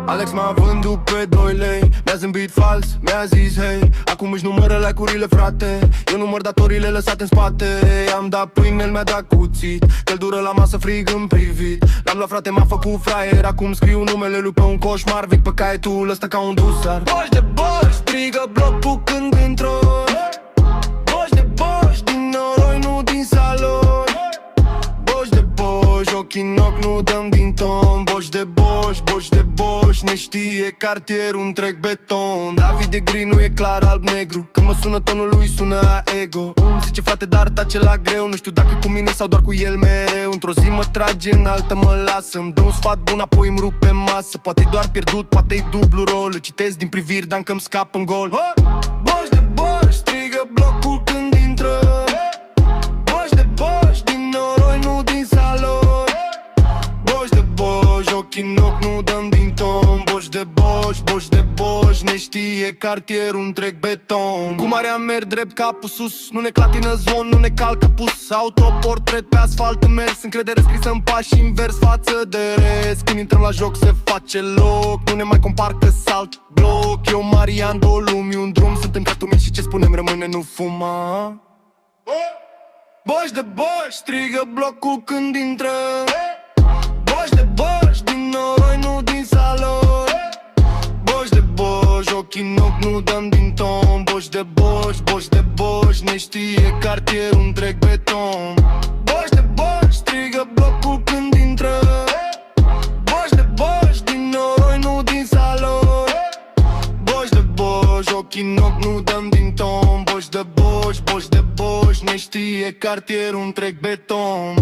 Alex m-a vândut pe 2 lei, mi-a zâmbit fals, mi-a zis hei. Acum își numără like-urile, frate, eu număr datorile lăsate în spate. I-am dat pâine, el mi-a dat cuțit, căldură la masă, frig în privit. L-am luat, frate, m-a făcut fraier, acum scriu numele lui pe un coșmar vechi pe caietul ăsta ca un dusar. Boș de boș, strigă blocul când intro. Boș de boș, din noroi, nu din salon. Boș de boș, ochii în ochi, nu dăm din ton. Boș de boș, boș de boș, ne știe cartierul întreg beton. David de gri, nu e clar alb-negru, când mă sună tonul lui sună a ego. Zice frate, dar tace la greu, nu știu dacă e cu mine sau doar cu el mereu. Într-o zi mă trage, în altă mă lasă, îmi dă un sfat bun, apoi îmi rupe masă. Poate-i doar pierdut, poate-i dublu rol, îl citesc din priviri, dar încă-mi scap în gol. Boș de boș, strigă blocul când intră. Boș de boș, din noroi, nu din salon. Boș de boș, ochii în ochi, nu dăm din ton. Boș de boș, boș de boș, ne știe cartierul întreg beton. Cu marea merg drept capul sus, nu ne clatină zvon, nu ne calcă pus. Autoportret pe asfalt în mers, încredere scrisă în pași invers față de rest. Când intrăm la joc se face loc, nu ne mai compar că salt bloc. Eu, Marian, volumi, un drum, suntem ca tu și ce spunem rămâne, nu fuma. Boș de boș, strigă blocul când intră. Boș de boș, din noroi, nu din salon. Boș de boș, ochii în ochi, nu dăm din ton. Boș de boș, boș de boș, ne știe cartierul întreg beton. Boș de boș, strigă blocul când intră. Boș de boș, din noroi, nu din salon. Boș de boș, ochii în ochi, nu dăm din ton. Boș de boș, boș de boș, ne știe cartierul întreg beton.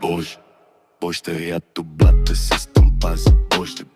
Boș, boș, tăiat tu blată, sistem pas. Boș de